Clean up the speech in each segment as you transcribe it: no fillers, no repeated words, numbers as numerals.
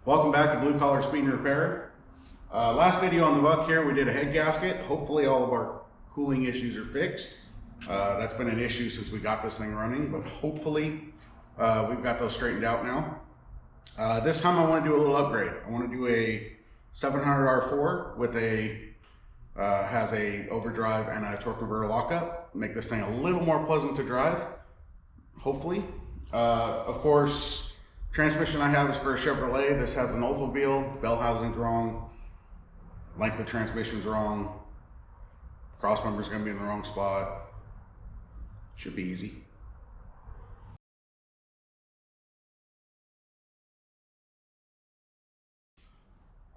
Welcome back to Blue Collar Speed and Repair. Last video on the Vuck here, we did a head gasket. Hopefully all of our cooling issues are fixed. That's been an issue since we got this thing running, but hopefully we've got those straightened out now. This time I want to do a little upgrade. I want to do a 700R4 with has a overdrive and a torque converter lockup. Make this thing a little more pleasant to drive, hopefully. Of course, transmission I have is for a Chevrolet. This has an Oldsmobile. Bell housing's wrong. Length of transmission's wrong. Cross member's gonna be in the wrong spot. Should be easy.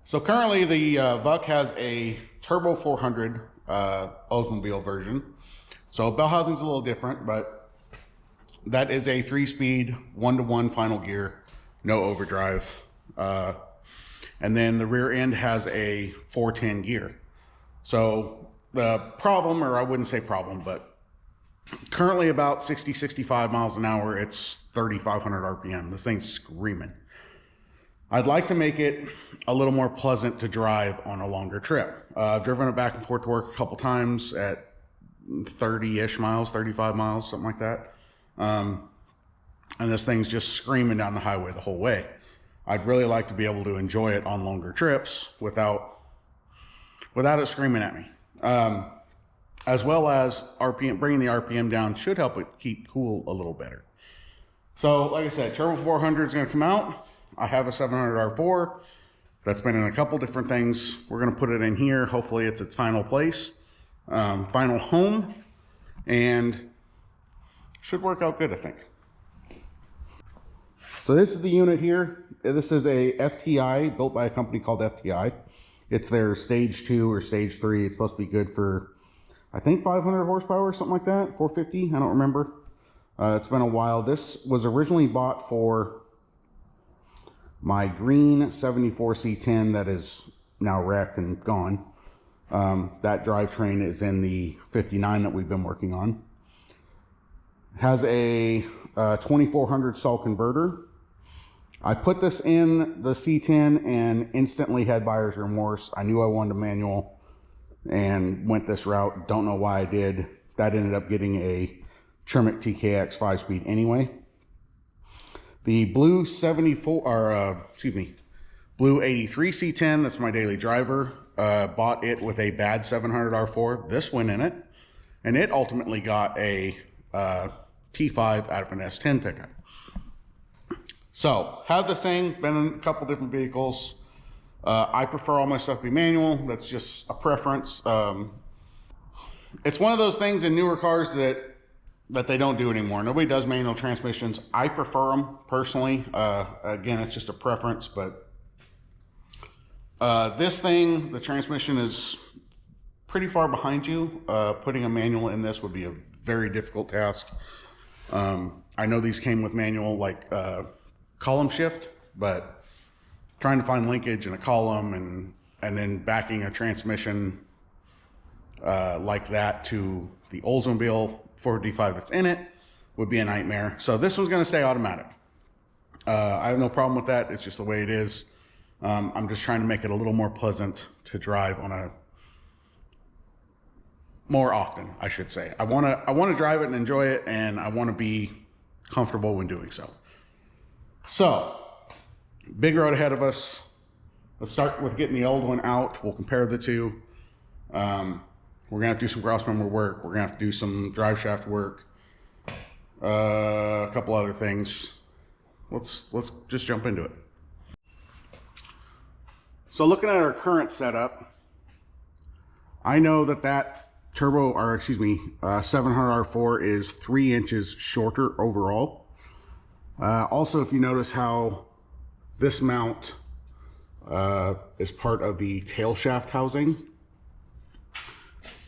So currently the Vuck has a Turbo 400 Oldsmobile version. So bell housing's a little different, but that is a 3-speed, 1-to-1 final gear, no overdrive. And then the rear end has a 410 gear. So the problem, or I wouldn't say problem, but currently about 60, 65 miles an hour, it's 3,500 RPM. This thing's screaming. I'd like to make it a little more pleasant to drive on a longer trip. I've driven it back and forth to work a couple times at 30-ish miles, 35 miles, something like that. And this thing's just screaming down the highway the whole way. I'd really like to be able to enjoy it on longer trips without it screaming at me. As well as RPM, bringing the RPM down should help it keep cool a little better. So like I said, Turbo 400 is going to come out. I have a 700R4 that's been in a couple different things. We're going to put it in here. Hopefully it's its final place, final home, and should work out good, I think. So this is the unit here. This is a FTI built by a company called FTI. It's their stage 2 or stage 3. It's supposed to be good for, I think, 500 horsepower, something like that, 450, I don't remember. It's been a while. This was originally bought for my green 74 C10 that is now wrecked and gone. That drivetrain is in the 59 that we've been working on. Has a 2400 cell converter. I put this in the C10 and instantly had buyer's remorse. I knew I wanted a manual and went this route. Don't know why I did. That ended up getting a Tremec TKX 5-speed anyway. The blue blue 83 C10, that's my daily driver. Bought it with a bad 700R4. This went in it, and it ultimately got a T5 out of an S10 pickup. So, have this thing, been in a couple different vehicles. I prefer all my stuff to be manual. That's just a preference. It's one of those things in newer cars that they don't do anymore. Nobody does manual transmissions. I prefer them personally. Again, it's just a preference, but this thing, the transmission is pretty far behind you. Putting a manual in this would be a very difficult task. I know these came with manual, like column shift, but trying to find linkage in a column and then backing a transmission like that to the Oldsmobile 455 that's in it would be a nightmare. So this one's going to stay automatic. I have no problem with that. It's just the way it is. I'm just trying to make it a little more pleasant to drive on more often, I should say. I want to drive it and enjoy it, and I want to be comfortable when doing so. So, big road ahead of us. Let's start with getting the old one out. We'll compare the two. We're gonna have to do some cross member work. We're gonna have to do some drive shaft work. A couple other things. Let's just jump into it. So looking at our current setup, I know that turbo, or excuse me, 700R4 is 3 inches shorter overall. Also, if you notice how this mount is part of the tail shaft housing,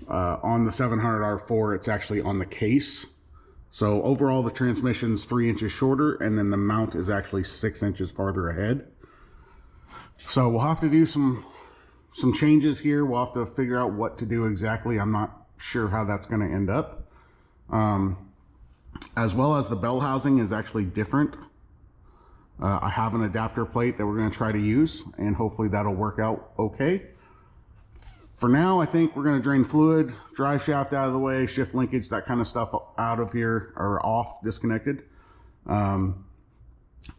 on the 700R4, it's actually on the case. So overall, the transmission's 3 inches shorter, and then the mount is actually 6 inches farther ahead. So we'll have to do some changes here. We'll have to figure out what to do exactly. I'm not sure how that's going to end up. As well as the bell housing is actually different I have an adapter plate that we're going to try to use, and hopefully that'll work out okay. For now, I think we're going to drain fluid, drive shaft out of the way, shift linkage, that kind of stuff out of here, or off, disconnected.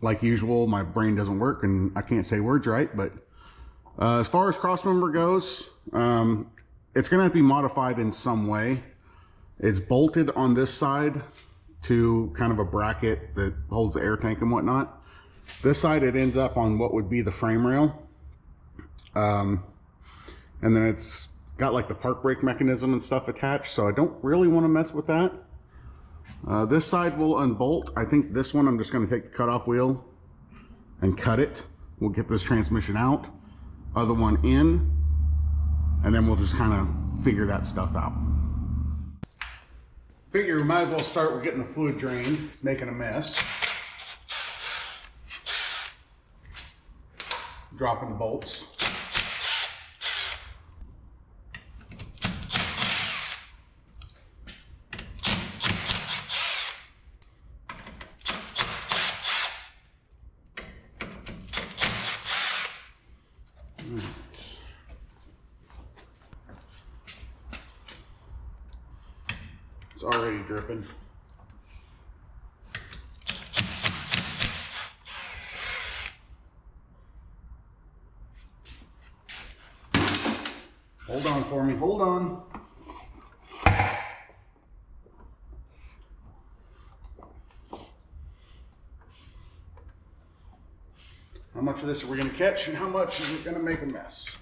Like usual, my brain doesn't work and I can't say words right, but as far as crossmember goes, it's going to have to be modified in some way. It's bolted on this side to kind of a bracket that holds the air tank and whatnot. This side, it ends up on what would be the frame rail. And then it's got like the park brake mechanism and stuff attached, so I don't really want to mess with that. This side will unbolt. I think this one, I'm just going to take the cutoff wheel and cut it. We'll get this transmission out, other one in, and then we'll just kind of figure that stuff out. Figure we might as well start with getting the fluid drained, making a mess. Dropping the bolts. It's already dripping. Hold on for me, hold on. How much of this are we going to catch and how much is it going to make a mess?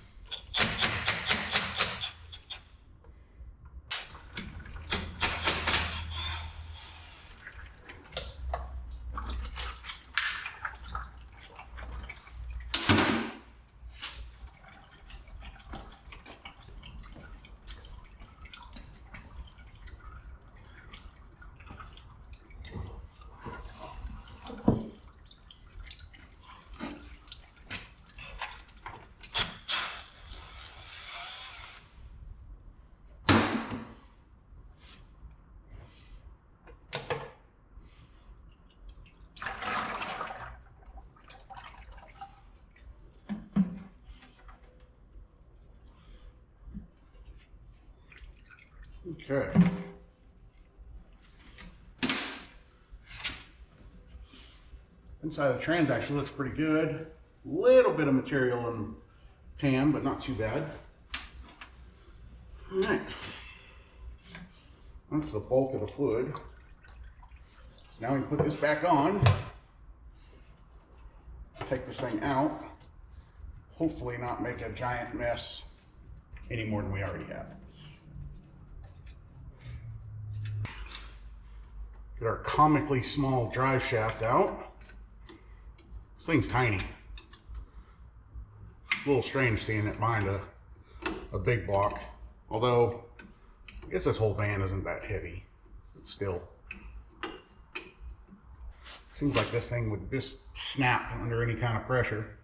Okay. Inside of the trans actually looks pretty good. Little bit of material in pan, but not too bad. All right. That's the bulk of the fluid. So now we can put this back on. Take this thing out. Hopefully not make a giant mess any more than we already have. Get our comically small drive shaft out. This thing's tiny. A little strange seeing it behind a big block. Although, I guess this whole van isn't that heavy. But still. Seems like this thing would just snap under any kind of pressure.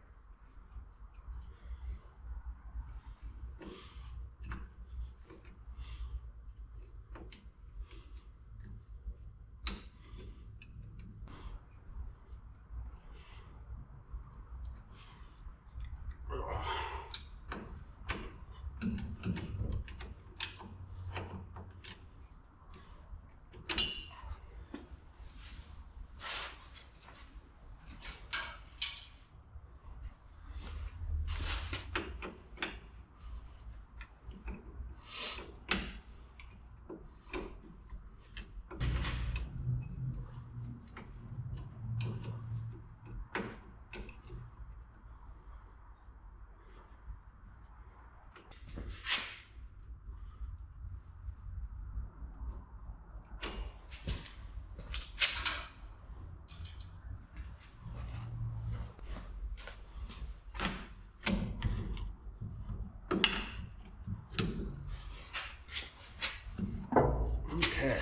Okay.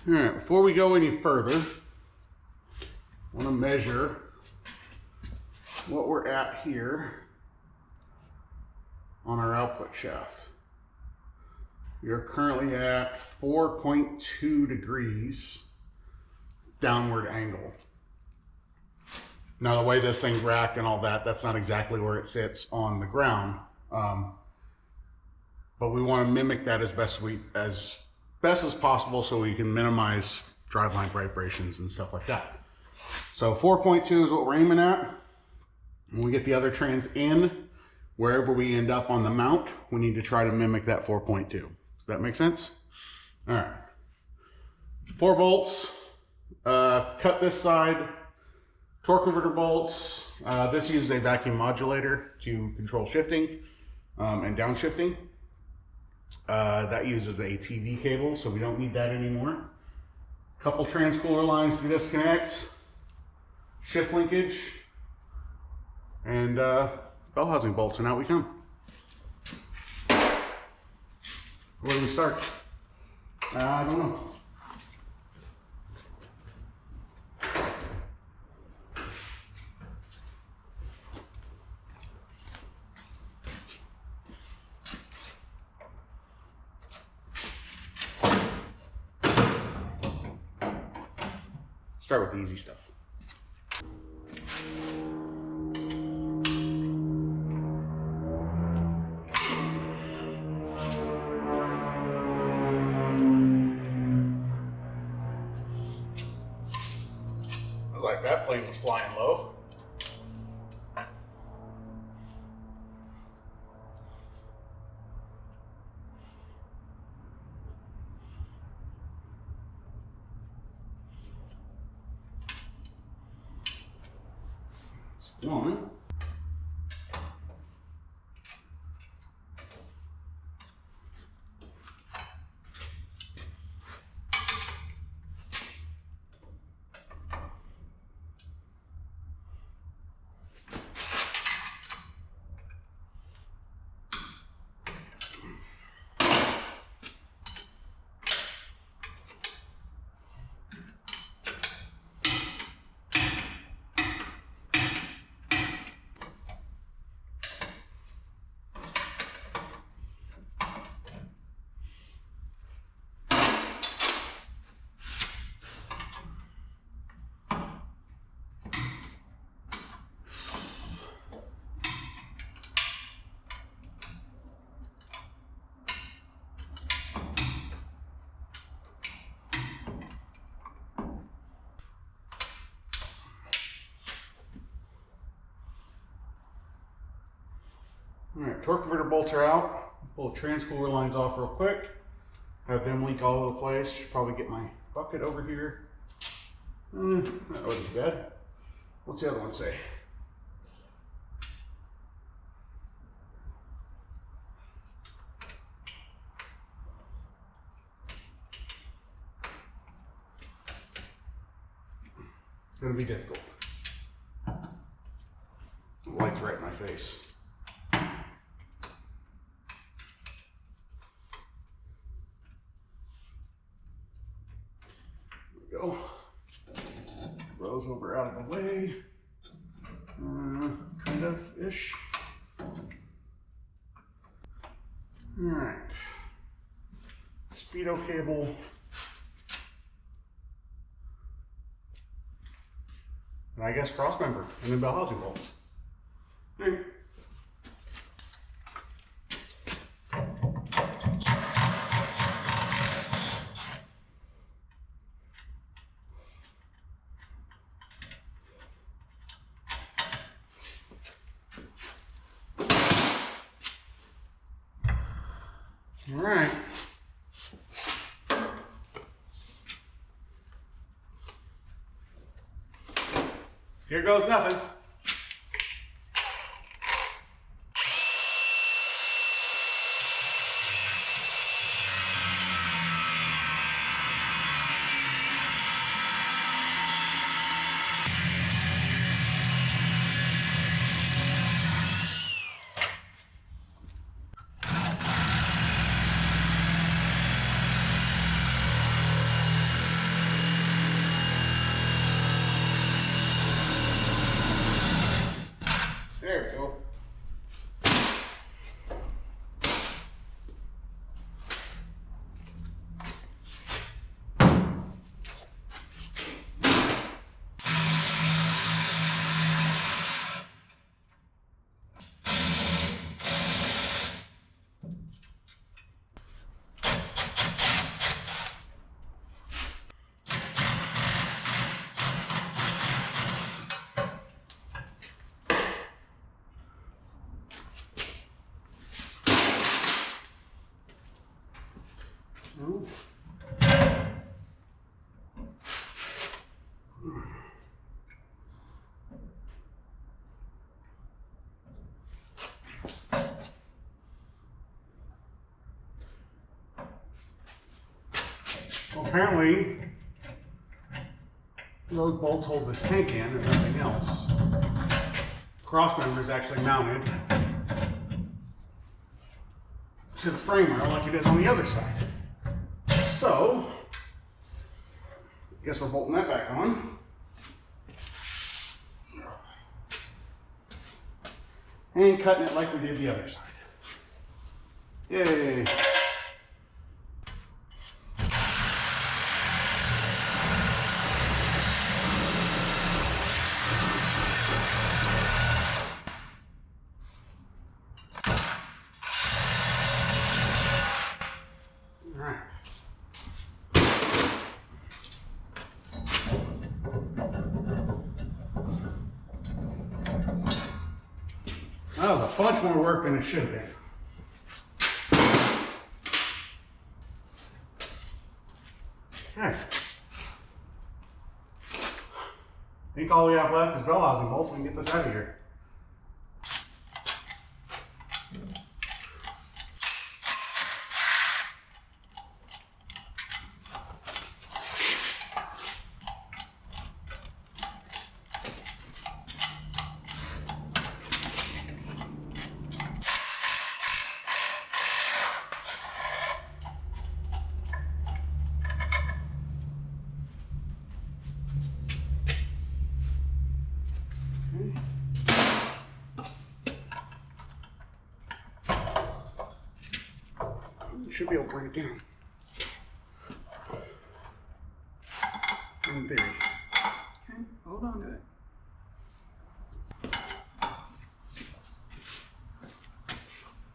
All right, before we go any further, I want to measure what we're at here on our output shaft. We are currently at 4.2 degrees downward angle. Now the way this thing's racked and all that, that's not exactly where it sits on the ground. But we want to mimic that as best as possible so we can minimize driveline vibrations and stuff like that. So 4.2 is what we're aiming at. When we get the other trans in, wherever we end up on the mount, we need to try to mimic that 4.2. Does that make sense? All right. 4 bolts. Cut this side. Torque converter bolts. This uses a vacuum modulator to control shifting and downshifting. That uses a TV cable, so we don't need that anymore. Couple transcooler lines to disconnect. Shift linkage. And bell housing bolts, and out we come. Where do we start? I don't know. Start with the easy stuff. Like that plane was flying low. It's one. All right, torque converter bolts are out. Pull the transcooler lines off real quick. Have them leak all over the place. Should probably get my bucket over here. That wasn't bad. What's the other one say? It's gonna be difficult. The light's right in my face. Go. Rose over out of the way. Kind of ish. All right. Speedo cable. And I guess cross member and then bell housing bolts. All right. All right. Here goes nothing. Well, apparently, those bolts hold this tank in and nothing else. Cross member is actually mounted to the framer like it is on the other side. So, I guess we're bolting that back on. And cutting it like we did the other side. Yay! That was a bunch more work than it should have been. Okay. I think all we have left is bell housing bolts. We can get this out of here. Should be able to bring it down. In theory. Okay, hold on to it.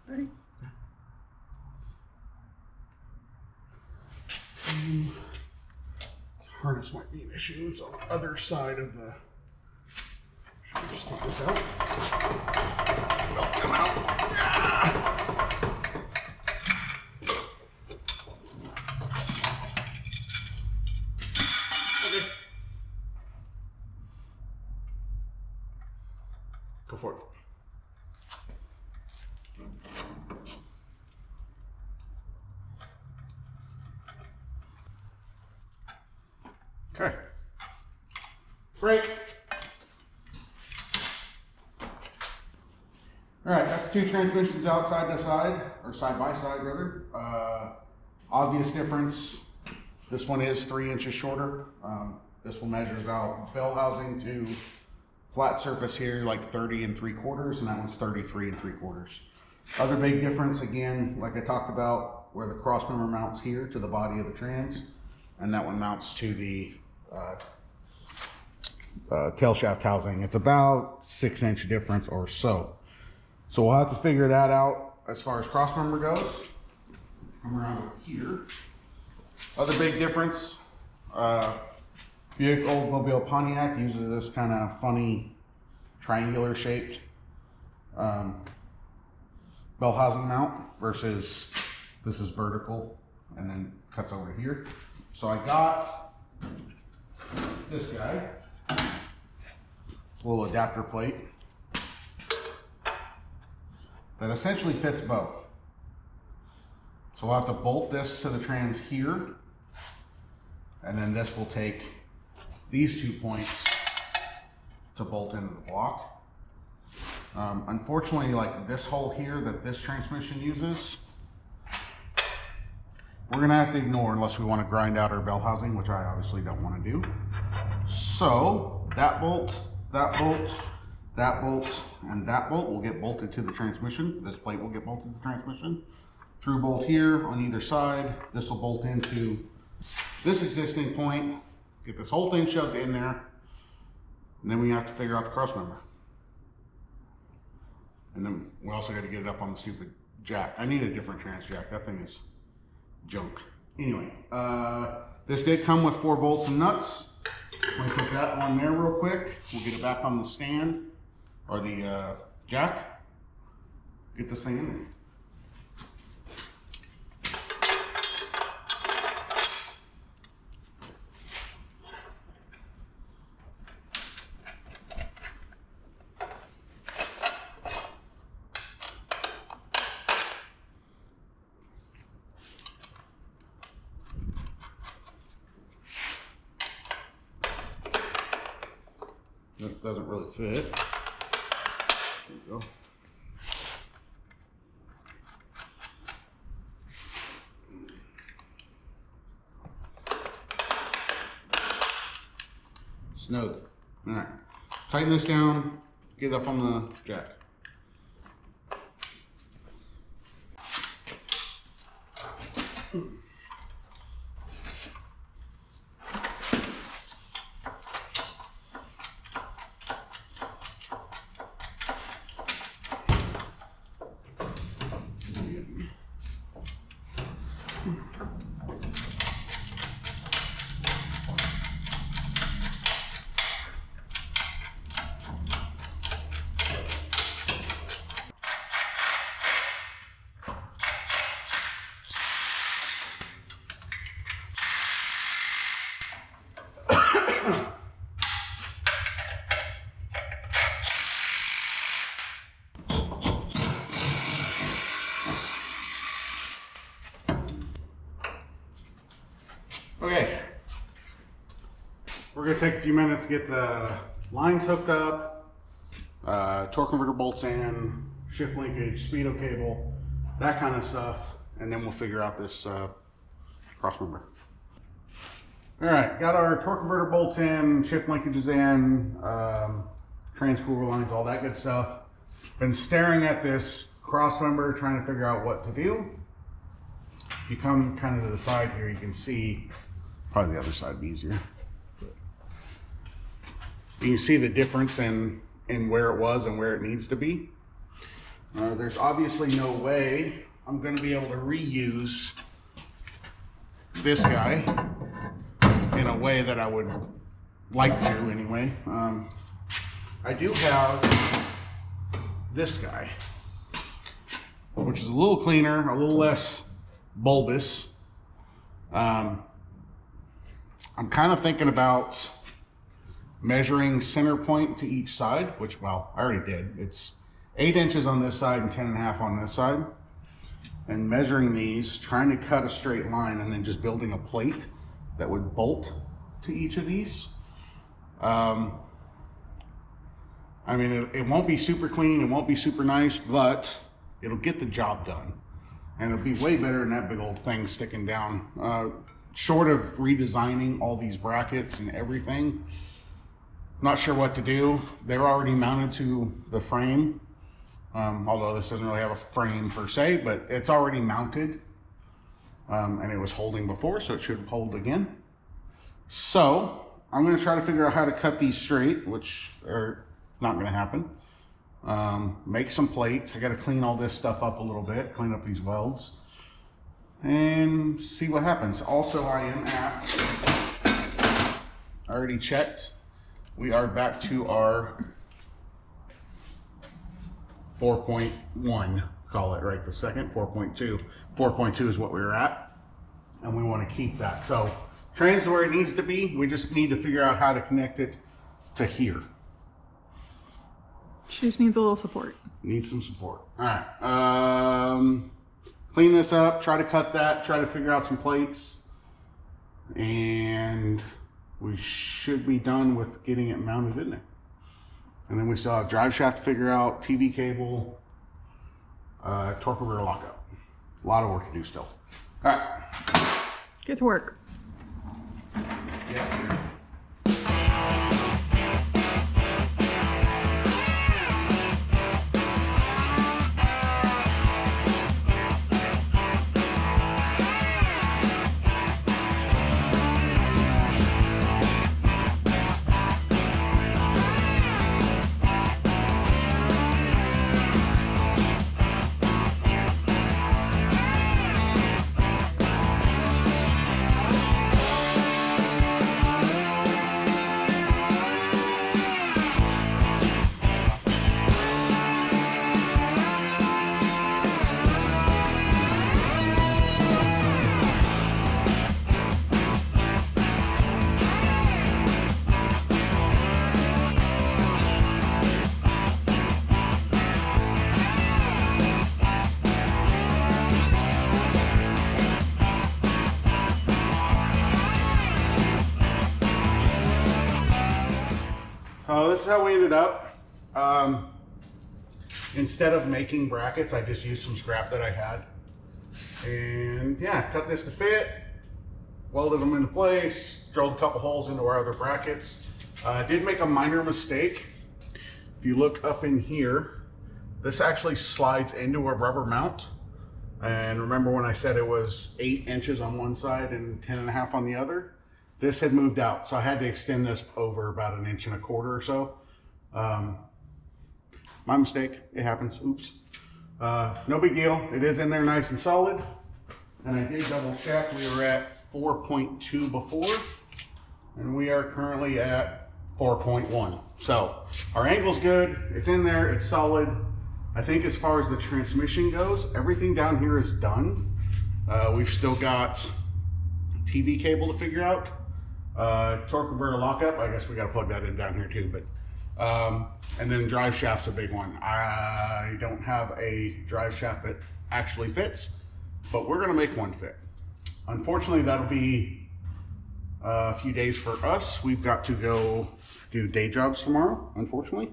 Ready? Harness might be an issue. It's on the other side of the. Should we just take this out? Belt come out. Ah! Go for it. Okay. Break. All right, got the two transmissions out side to side, or side by side rather. Obvious difference. This one is 3 inches shorter. This one measures out bell housing to flat surface here, like 30 3/4, and that one's 33 3/4. Other big difference, again, like I talked about, where the cross member mounts here to the body of the trans, and that one mounts to the tail shaft housing. It's about 6-inch difference or so. So we'll have to figure that out as far as cross member goes. Come around here. Other big difference, Buick Oldsmobile Pontiac uses this kind of funny triangular shaped bell housing mount versus this is vertical and then cuts over here. So I got this guy. It's a little adapter plate that essentially fits both. So we'll have to bolt this to the trans here, and then this will take these 2 points to bolt into the block. Unfortunately, like this hole here that this transmission uses, we're gonna have to ignore unless we want to grind out our bell housing, which I obviously don't want to do. So that bolt, that bolt, that bolt, and that bolt will get bolted to the transmission. This plate will get bolted to the transmission. Through bolt here on either side. This will bolt into this existing point. Get this whole thing shoved in there. And then we have to figure out the cross member. And then we also got to get it up on the stupid jack. I need a different trans jack. That thing is junk. Anyway, this did come with 4 bolts and nuts. I'm gonna put that one there real quick. We'll get it back on the stand or the jack. Get this thing in there. It doesn't really fit. There we go. Snug. All right. Tighten this down. Get up on the jack. Okay, we're going to take a few minutes to get the lines hooked up, torque converter bolts in, shift linkage, speedo cable, that kind of stuff, and then we'll figure out this cross member. All right, got our torque converter bolts in, shift linkages in, transcooler lines, all that good stuff. Been staring at this cross member, trying to figure out what to do. If you come kind of to the side here, you can see, probably the other side would be easier. You can see the difference in where it was and where it needs to be. There's obviously no way I'm going to be able to reuse this guy in a way that I would like to anyway. I do have this guy, which is a little cleaner, a little less bulbous. I'm kind of thinking about measuring center point to each side, which, well, I already did. It's 8 inches on this side and 10.5 on this side. And measuring these, trying to cut a straight line, and then just building a plate that would bolt to each of these. I mean, it won't be super clean, it won't be super nice, but it'll get the job done. And it'll be way better than that big old thing sticking down. Short of redesigning all these brackets and everything, not sure what to do. They're already mounted to the frame, although this doesn't really have a frame per se, but it's already mounted. And it was holding before, so it should hold again. So I'm going to try to figure out how to cut these straight, which are not going to happen. Make some plates. I got to clean all this stuff up a little bit, clean up these welds, and see what happens. Also, I am at, I already checked. We are back to our 4.1, call it right the second, 4.2. 4.2 is what we were at, and we want to keep that. So train is where it needs to be. We just need to figure out how to connect it to here. She just needs a little support. Needs some support. All right. Clean this up, try to cut that, try to figure out some plates, and we should be done with getting it mounted in there. And then we still have drive shaft to figure out, TV cable, torque converter lockup. A lot of work to do still. All right. Get to work. Yes, sir. This is how we ended up. Instead of making brackets, I just used some scrap that I had. And yeah, cut this to fit, welded them into place, drilled a couple holes into our other brackets. Did make a minor mistake. If you look up in here, this actually slides into a rubber mount. And remember when I said it was 8 inches on one side and 10.5 on the other? This had moved out, so I had to extend this over about 1.25 inches or so. My mistake, it happens, oops. No big deal, it is in there nice and solid. And I did double check, we were at 4.2 before, and we are currently at 4.1. So our angle's good, it's in there, it's solid. I think as far as the transmission goes, everything down here is done. We've still got TV cable to figure out. Torque converter lockup, I guess we gotta plug that in down here too, but and then drive shaft's a big one. I don't have a drive shaft that actually fits, but we're gonna make one fit. Unfortunately, that'll be a few days for us. We've got to go do day jobs tomorrow, unfortunately.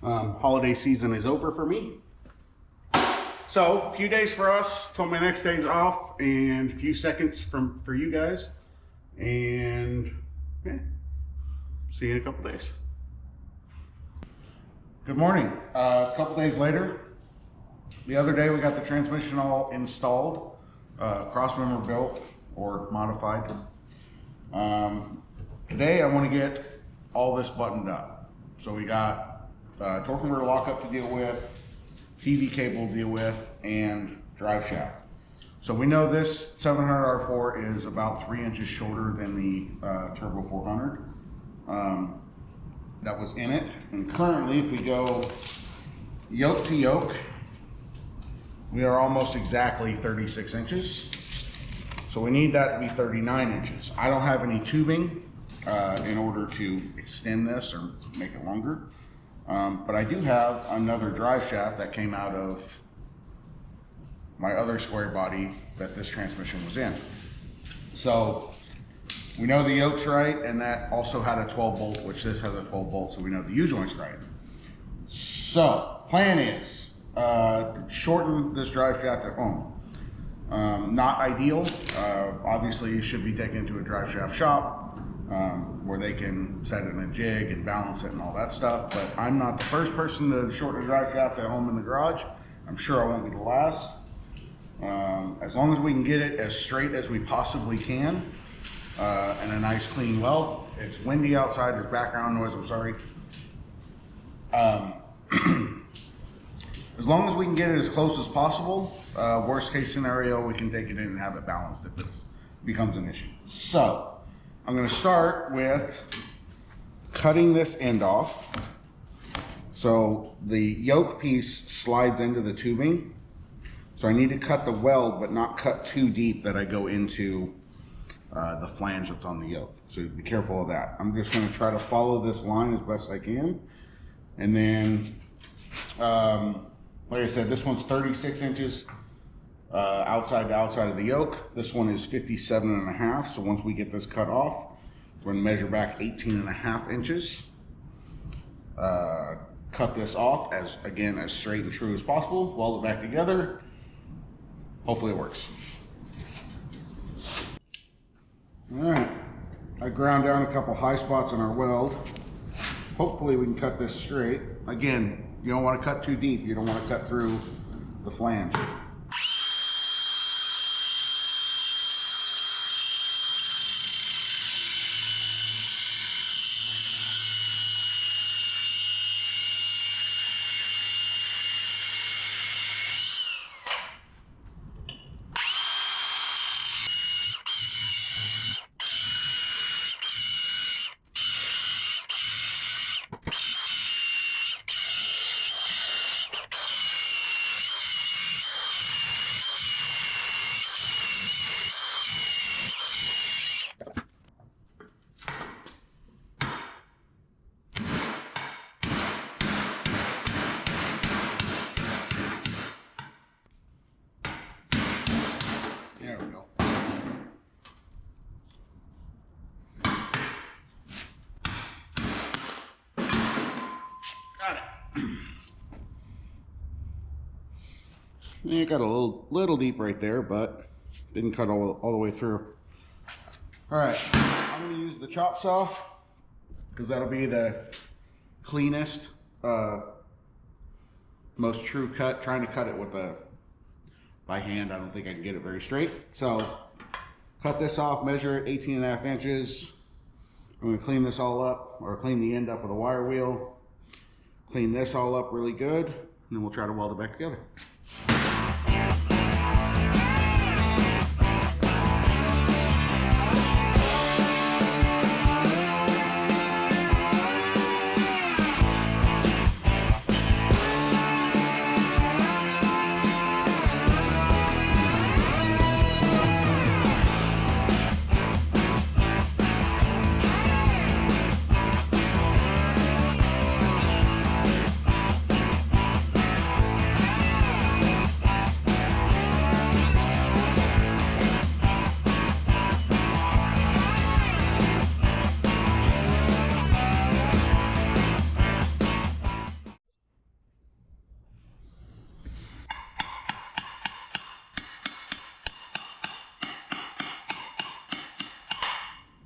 Holiday season is over for me. So, a few days for us till my next day's off, and a few seconds for you guys. And yeah, see you in a couple days. Good morning. It's a couple days later. The other day we got the transmission all installed, crossmember built or modified. Today I want to get all this buttoned up. So we got torque converter lockup to deal with, TV cable to deal with, and drive shaft. So we know this 700R4 is about 3 inches shorter than the Turbo 400 that was in it. And currently, if we go yoke to yoke, we are almost exactly 36 inches. So we need that to be 39 inches. I don't have any tubing in order to extend this or make it longer. But I do have another drive shaft that came out of my other square body that this transmission was in. So we know the yoke's right, and that also had a 12 bolt, which this has a 12 bolt, so we know the U-joint's right. So plan is shorten this drive shaft at home. Not ideal. Obviously you should be taken to a drive shaft shop where they can set it in a jig and balance it and all that stuff, but I'm not the first person to shorten a drive shaft at home in the garage. I'm sure I won't be the last. As long as we can get it as straight as we possibly can, and a nice clean weld. It's windy outside, there's background noise, I'm sorry. As long as we can get it as close as possible, worst case scenario, we can take it in and have it balanced if it becomes an issue. So, I'm gonna start with cutting this end off. So the yoke piece slides into the tubing. So I need to cut the weld, but not cut too deep that I go into the flange that's on the yoke. So be careful of that. I'm just gonna try to follow this line as best I can. And then, like I said, this one's 36 inches outside to outside of the yoke. This one is 57.5. So once we get this cut off, we're gonna measure back 18.5 inches. Cut this off as straight and true as possible. Weld it back together. Hopefully it works. All right, I ground down a couple high spots on our weld. Hopefully we can cut this straight. Again, you don't want to cut too deep. You don't want to cut through the flange. It got a little deep right there, but didn't cut all the way through. All right, I'm gonna use the chop saw because that'll be the cleanest, most true cut. Trying to cut it with by hand, I don't think I can get it very straight. So cut this off, measure it 18.5 inches. I'm gonna clean this all up, or clean the end up with a wire wheel. Clean this all up really good, and then we'll try to weld it back together.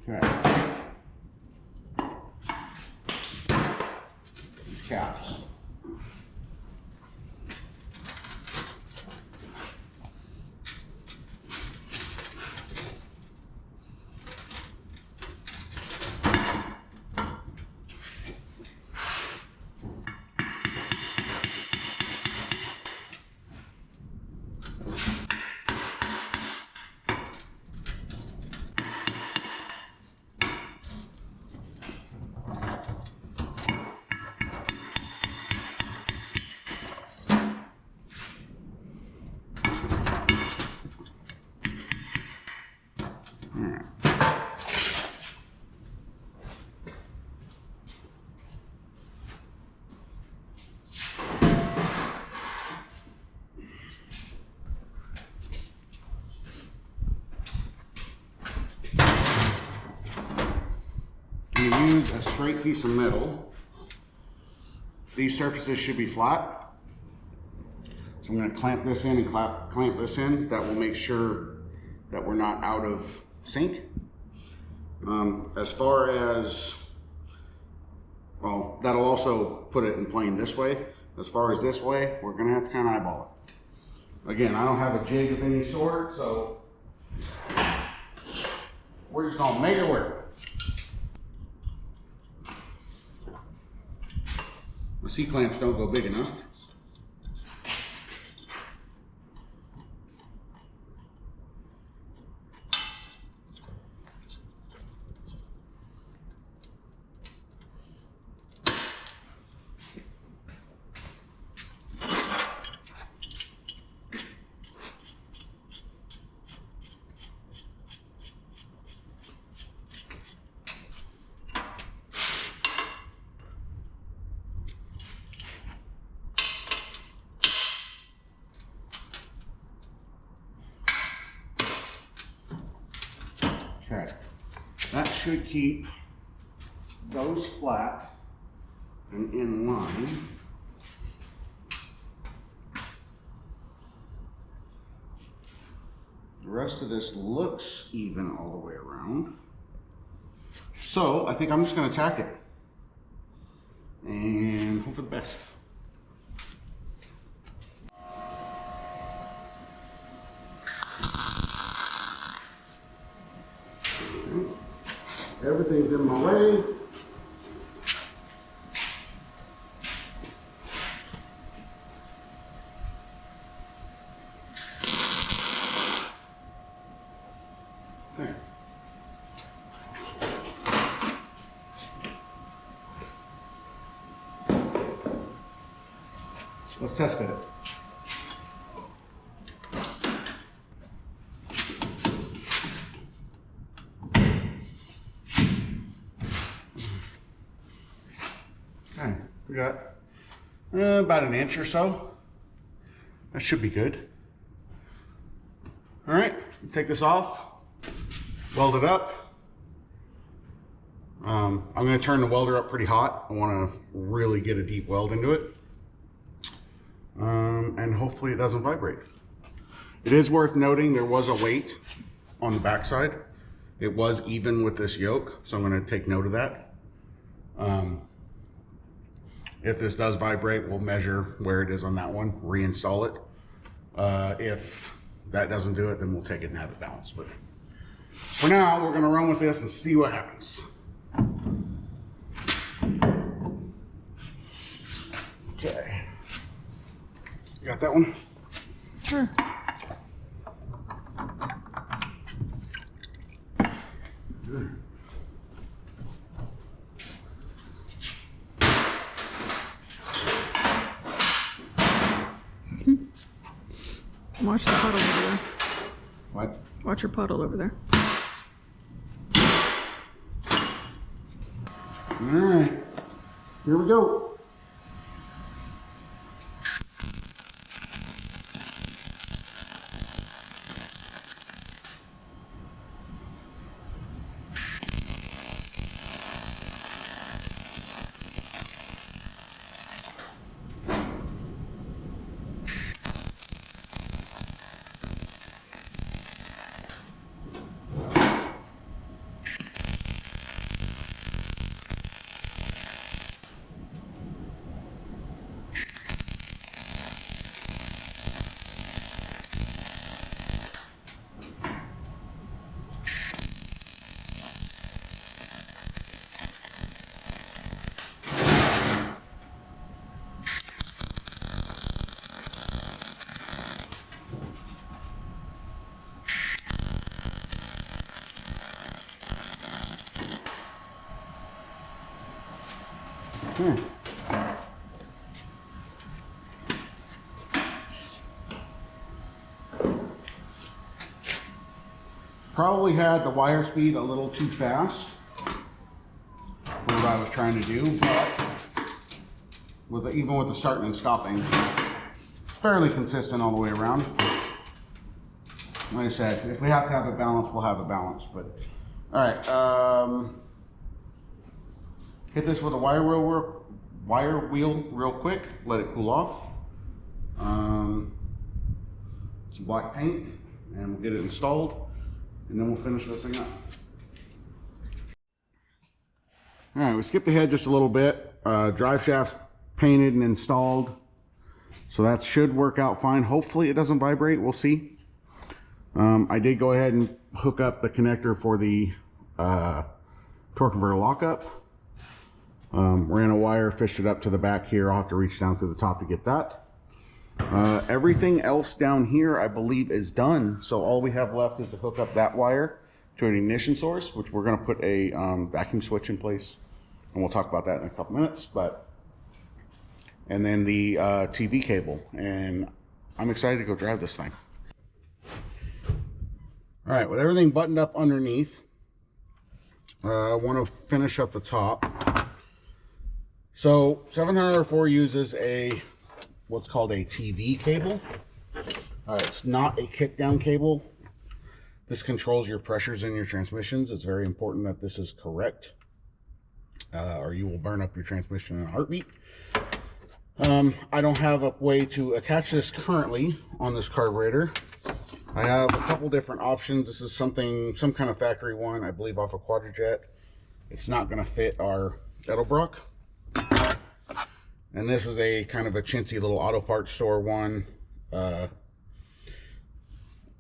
Okay. These caps. You use a straight piece of metal. These surfaces should be flat. So I'm going to clamp this in and clamp this in. That will make sure that we're not out of sync. As far as, well, that'll also put it in plane this way. As far as this way, we're going to have to kind of eyeball it. Again, I don't have a jig of any sort, so we're just going to make it work. The C-clamps don't go big enough. Okay, that should keep those flat and in line. The rest of this looks even all the way around. So I think I'm just going to tack it and hope for the best. Everything's in my way. Okay. Let's test fit it. Okay, we got about an inch or so. That should be good. All right, take this off, weld it up. I'm going to turn the welder up pretty hot. I want to really get a deep weld into it. and hopefully it doesn't vibrate. It is worth noting there was a weight on the backside. It was even with this yoke, so I'm going to take note of that. If this does vibrate, we'll measure where it is on that one, reinstall it. If that doesn't do it, then we'll take it and have it balanced. But for now, we're going to run with this and see what happens. Okay. Got that one? Sure. Watch the puddle over there. What? Watch your puddle over there. All right. Here we go. Probably had the wire speed a little too fast for what I was trying to do, but even with the starting and stopping, it's fairly consistent all the way around. Like I said, if we have to have a balance, we'll have a balance. But all right, hit this with a wire wheel real quick. Let it cool off. Some black paint, and we'll get it installed, and then we'll finish this thing up. All right, we skipped ahead just a little bit. Drive shaft painted and installed, so that should work out fine. Hopefully it doesn't vibrate. We'll see. I did go ahead and hook up the connector for the torque converter lockup. Ran a wire, fished it up to the back here. I'll have to reach down to the top to get that. Everything else down here I believe is done, so all we have left is to hook up that wire to an ignition source, which we're going to put a vacuum switch in place, and we'll talk about that in a couple minutes. And then the TV cable, and I'm excited to go drive this thing. All right, with everything buttoned up underneath, I want to finish up the top. So 704 uses what's called a TV cable. It's not a kickdown cable. This controls your pressures in your transmissions. It's very important that this is correct, or you will burn up your transmission in a heartbeat. I don't have a way to attach this currently on this carburetor. I have a couple different options. This is some kind of factory one, I believe off of Quadrajet. It's not going to fit our Edelbrock. And this is a kind of a chintzy little auto parts store one.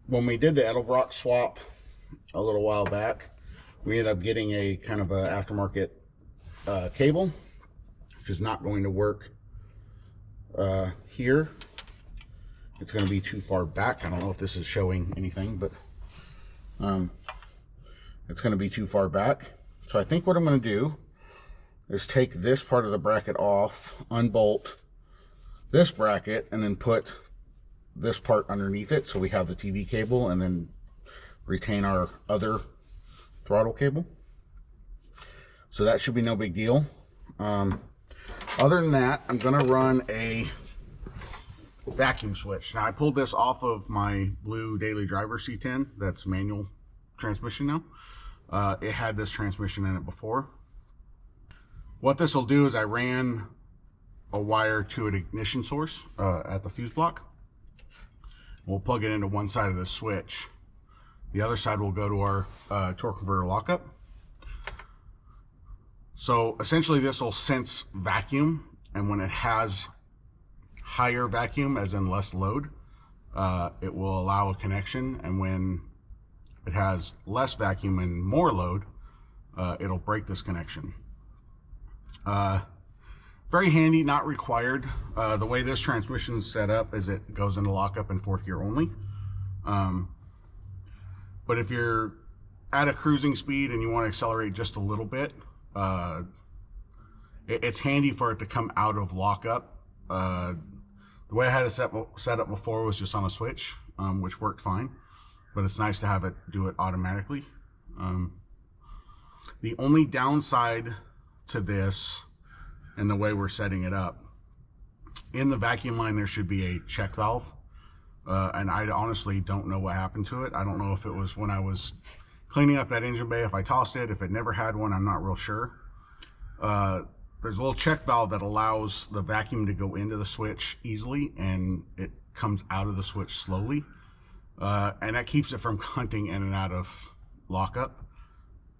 When we did the Edelbrock swap a little while back, we ended up getting a kind of a aftermarket cable, which is not going to work here. It's going to be too far back. I don't know if this is showing anything, but it's going to be too far back. So I think what I'm going to do is take this part of the bracket off, unbolt this bracket, and then put this part underneath it so we have the TV cable, and then retain our other throttle cable. So that should be no big deal. Other than that, I'm going to run a vacuum switch. Now I pulled this off of my blue daily driver C10 that's manual transmission now. It had this transmission in it before. What this will do is I ran a wire to an ignition source at the fuse block. We'll plug it into one side of the switch. The other side will go to our torque converter lockup. So essentially this will sense vacuum, and when it has higher vacuum, as in less load, it will allow a connection, and when it has less vacuum and more load, it'll break this connection. Very handy, not required. The way this transmission is set up is it goes into lockup in 4th gear only. But if you're at a cruising speed and you want to accelerate just a little bit, it's handy for it to come out of lockup. The way I had it set up before was just on a switch, which worked fine, but it's nice to have it do it automatically. The only downside to this, and the way we're setting it up, in the vacuum line there should be a check valve, and I honestly don't know what happened to it. I don't know if it was when I was cleaning up that engine bay, if I tossed it, if it never had one, I'm not real sure. There's a little check valve that allows the vacuum to go into the switch easily, and it comes out of the switch slowly, and that keeps it from hunting in and out of lockup.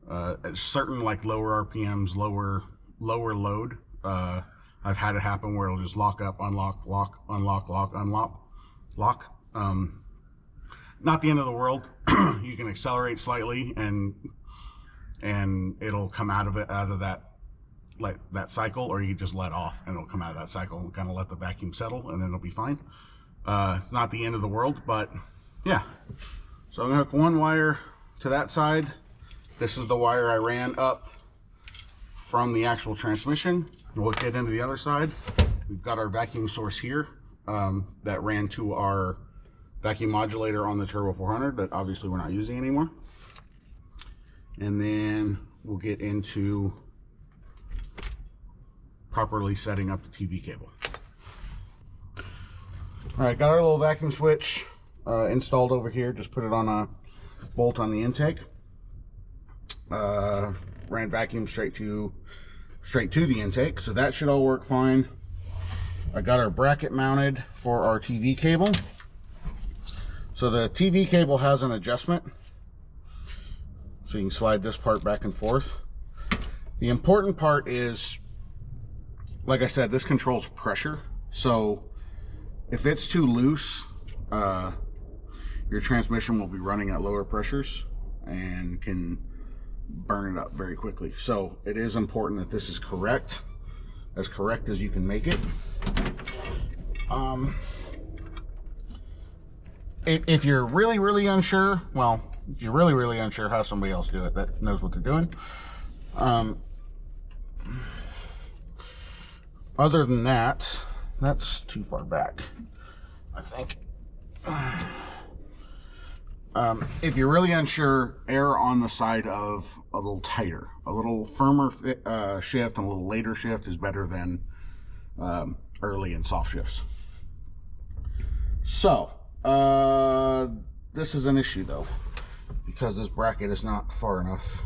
At certain like lower RPMs, lower load, I've had it happen where it'll just lock up, unlock, lock, unlock, lock, unlock, lock. Not the end of the world. You can accelerate slightly and it'll come out of that cycle, or you can just let off and it'll come out of that cycle and kind of let the vacuum settle, and then it'll be fine. It's not the end of the world, but yeah. So I'm gonna hook one wire to that side. This is the wire I ran up from the actual transmission. We'll get into the other side. We've got our vacuum source here that ran to our vacuum modulator on the Turbo 400 that obviously we're not using anymore. And then we'll get into properly setting up the TV cable. All right, got our little vacuum switch installed over here. Just put it on a bolt on the intake. Ran vacuum straight to the intake, so that should all work fine. I got our bracket mounted for our TV cable. So the TV cable has an adjustment, so you can slide this part back and forth. The important part is, like I said, this controls pressure. So if it's too loose, your transmission will be running at lower pressures and can burn it up very quickly. So it is important that this is correct as you can make it. If you're really unsure, well, if you're really unsure, have somebody else do it that knows what they're doing. Other than that, that's too far back, I think. If you're really unsure, err on the side of a little tighter. A little firmer shift and a little later shift is better than early and soft shifts. So, this is an issue though, because this bracket is not far enough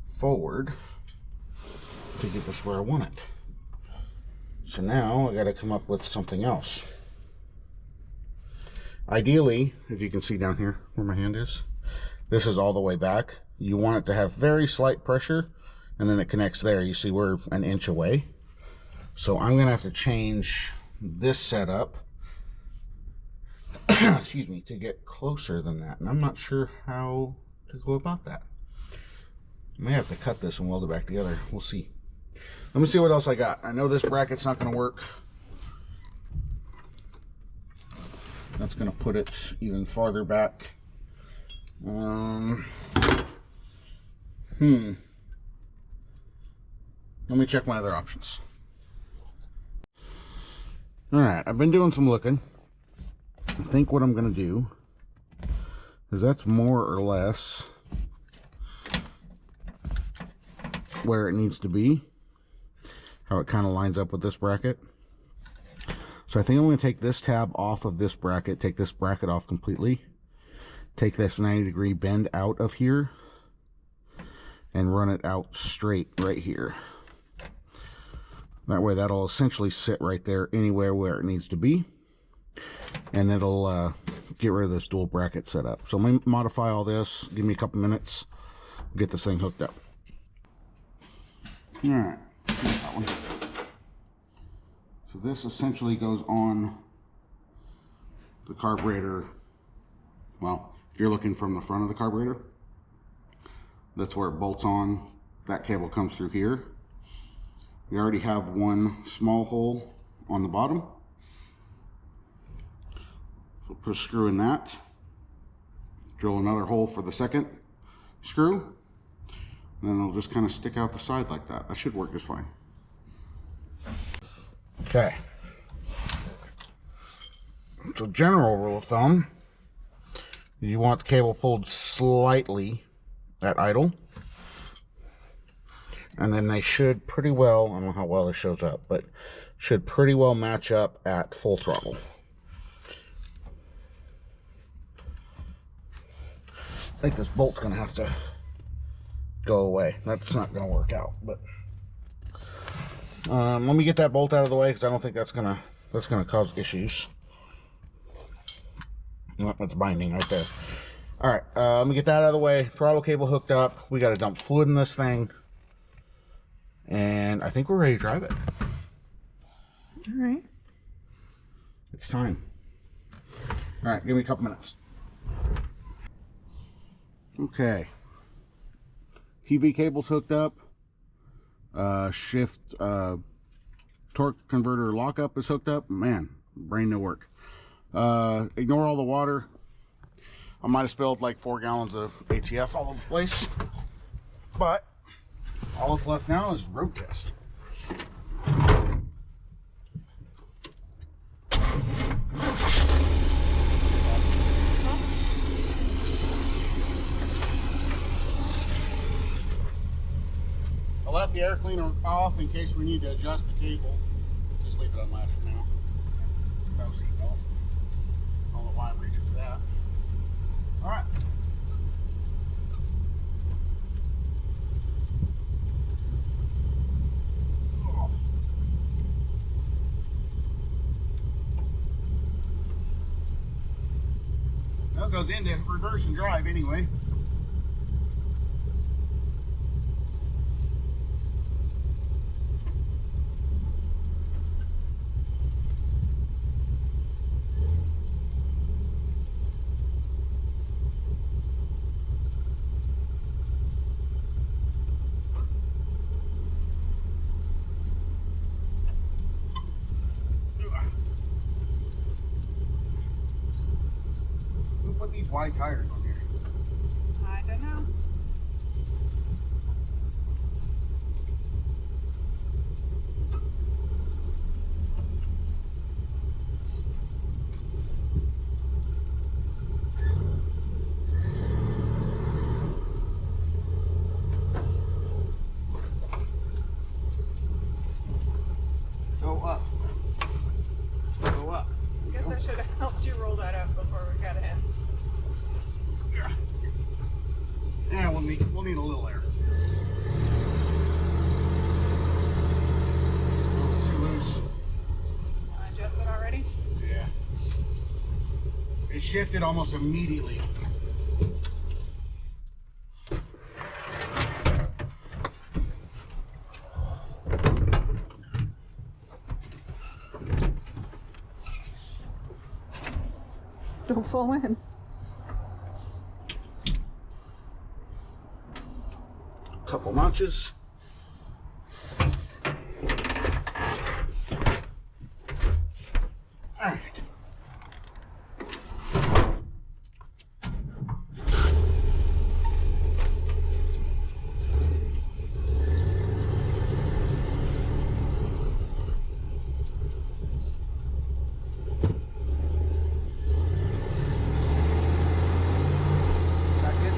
forward to get this where I want it. So now I got to come up with something else. Ideally, if you can see down here where my hand is, this is all the way back. You want it to have very slight pressure, and then it connects there. You see we're an inch away. So I'm gonna have to change this setup, excuse me, to get closer than that. And I'm not sure how to go about that. I may have to cut this and weld it back together. We'll see. Let me see what else I got. I know this bracket's not gonna work. That's going to put it even farther back. Let me check my other options. Alright, I've been doing some looking. I think what I'm going to do is that's more or less where it needs to be. How it kind of lines up with this bracket. So I think I'm going to take this tab off of this bracket, take this bracket off completely, take this 90-degree bend out of here, and run it out straight right here. That way that'll essentially sit right there anywhere where it needs to be. And it'll get rid of this dual bracket setup. So let me modify all this. Give me a couple minutes. Get this thing hooked up. Alright. That one. So this essentially goes on the carburetor. Well, if you're looking from the front of the carburetor, that's where it bolts on. That cable comes through here. We already have one small hole on the bottom. So put a screw in that. Drill another hole for the second screw. And then it'll just kind of stick out the side like that. That should work just fine. Okay. So general rule of thumb, you want the cable pulled slightly at idle. And then they should pretty well, I don't know how well this shows up, but should pretty well match up at full throttle. I think this bolt's gonna have to go away. That's not gonna work out, but let me get that bolt out of the way because I don't think that's gonna cause issues. That's binding right there. All right, let me get that out of the way. Throttle cable hooked up. We got to dump fluid in this thing, and I think we're ready to drive it. All right. It's time. All right, give me a couple minutes. Okay. TV cable's hooked up. Shift torque converter lockup is hooked up. Man, brain no work. Ignore all the water. I might have spilled like 4 gallons of ATF all over the place. But all that's left now is road test. I left the air cleaner off in case we need to adjust the cable. Just leave it unlatched for now. No seatbelt. I don't know why I'm reaching for that. All right. Oh. Well, it goes into reverse and drive anyway. Who put these wide tires on here? I don't know. Go up. Go up. I guess I should have helped you roll that up before we got in. Yeah, we'll need a little air. Oh, too loose. Adjust it already? Yeah. It shifted almost immediately. Don't fall in. Couple notches. All right. Second.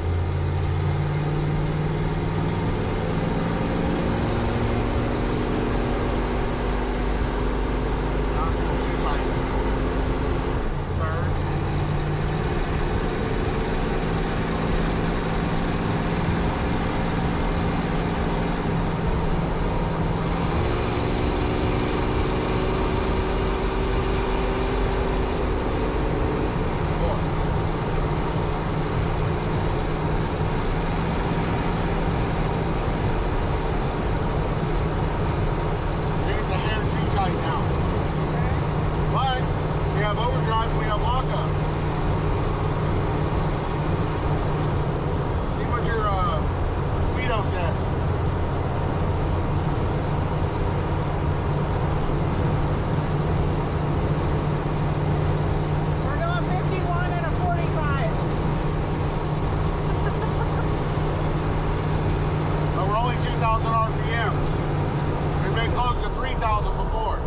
3,000 before.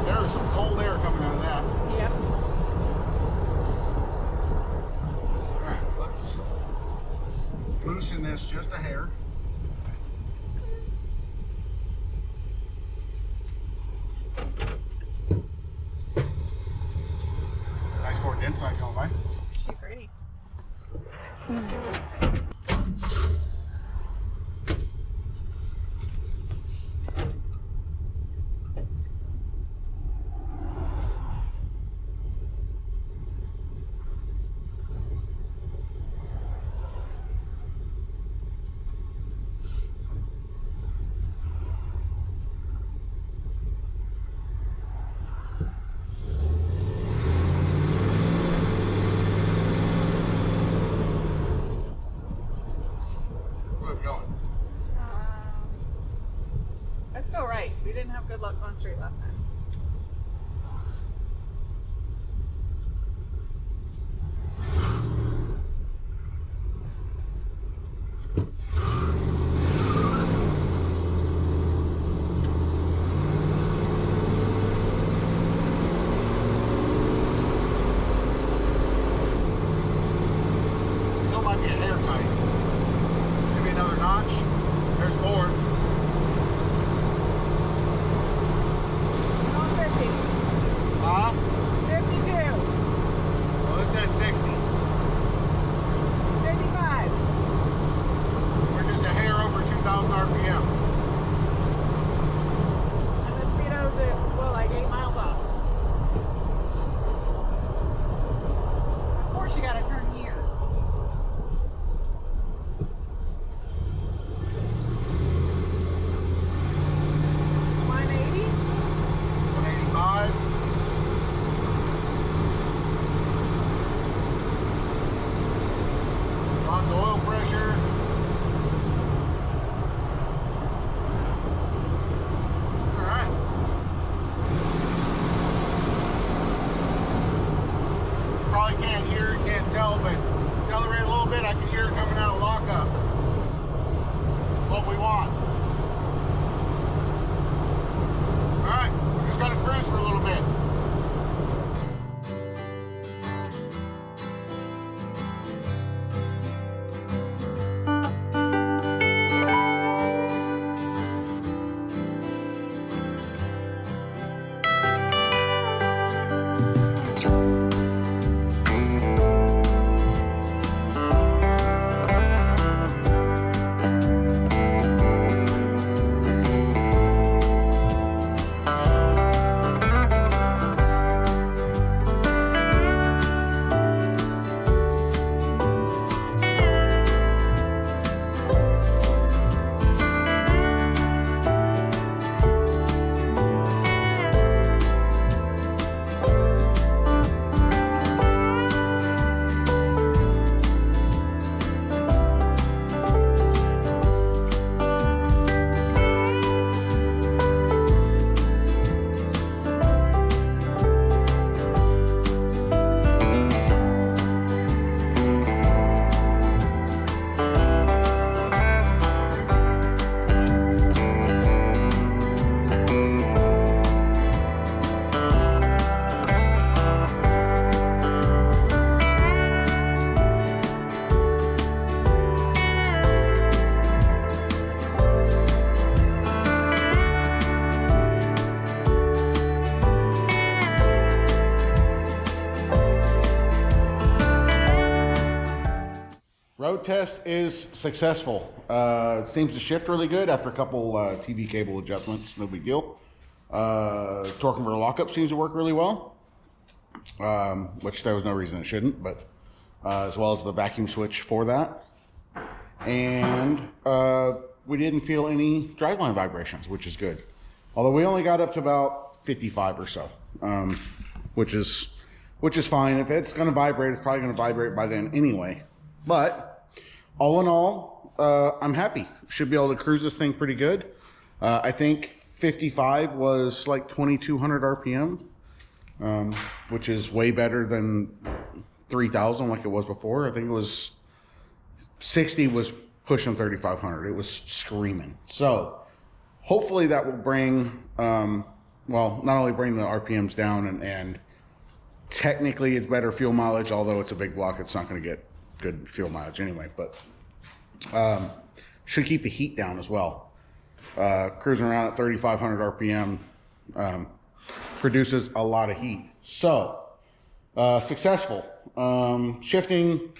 There was some cold air coming out of that. Yep. All right, let's loosen this just a hair. Nice Ford inside going by. She's pretty. Let's go right. We didn't have good luck going straight last time. Still might be a hair tight. Maybe another notch. There's Ford. On 50. 52. Well, this says 60. 55. We're just a hair over 2,000 RPM. And the speedo's at, well, like 8 miles off. Of course you gotta turn here. Line 80? 185. Lots of oil pressure. All right. Probably can't hear it, can't tell, but accelerate a little bit, I can hear it coming out of lockup. What we want. All right, we're just gonna cruise for a little bit. Road test is successful. It seems to shift really good after a couple TV cable adjustments, no big deal. Torque converter lockup seems to work really well, which there was no reason it shouldn't, but as well as the vacuum switch for that. And we didn't feel any driveline vibrations, which is good. Although we only got up to about 55 or so, which is fine. If it's going to vibrate, it's probably going to vibrate by then anyway. But all in all, I'm happy. Should be able to cruise this thing pretty good. I think 55 was like 2,200 RPM, which is way better than 3,000 like it was before. I think it was 60 was pushing 3,500. It was screaming. So hopefully that will bring, well, not only bring the RPMs down and technically it's better fuel mileage, although it's a big block, it's not going to get good fuel mileage anyway, but should keep the heat down as well. Cruising around at 3,500 RPM produces a lot of heat. So successful. Shifting,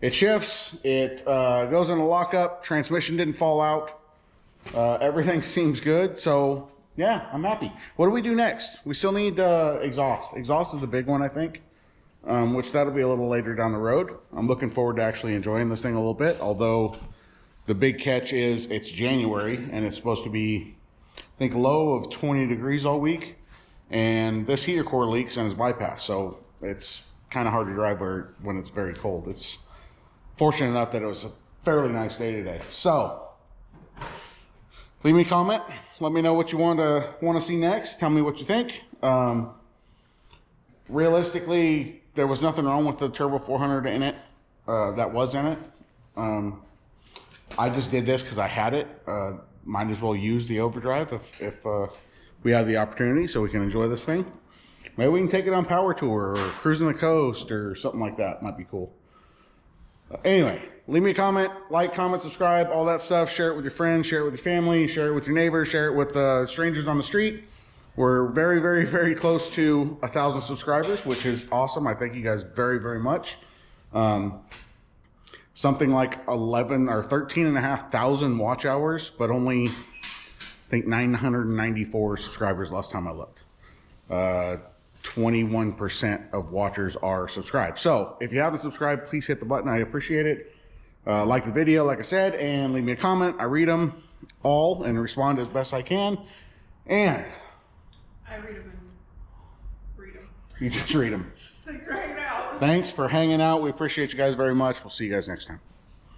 it shifts, it goes into lockup, transmission didn't fall out, everything seems good. So yeah, I'm happy. What do we do next? We still need exhaust. Exhaust is the big one, I think, which that'll be a little later down the road. I'm looking forward to actually enjoying this thing a little bit, although the big catch is it's January and it's supposed to be, I think, low of 20 degrees all week, and this heater core leaks and is bypassed, so it's kind of hard to drive when it's very cold. It's fortunate enough that it was a fairly nice day today. So leave me a comment. Let me know what you want to see next. Tell me what you think. Realistically, there was nothing wrong with the Turbo 400 in it. That was in it. I just did this because I had it. Might as well use the Overdrive if we have the opportunity, so we can enjoy this thing. Maybe we can take it on power tour or cruising the coast or something like that. Might be cool. Anyway, leave me a comment, like, comment, subscribe, all that stuff. Share it with your friends, share it with your family, share it with your neighbors, share it with strangers on the street. We're very, very, very close to 1,000 subscribers, which is awesome. I thank you guys very, very much. Something like 11 or 13,500 watch hours, but only, I think, 994 subscribers last time I looked. 21% of watchers are subscribed. So if you haven't subscribed, please hit the button. I appreciate it. Like the video, like I said, and leave me a comment. I read them all and respond as best I can. And I read them and read them. you just read them. Thanks for hanging out. Thanks for hanging out. We appreciate you guys very much. We'll see you guys next time.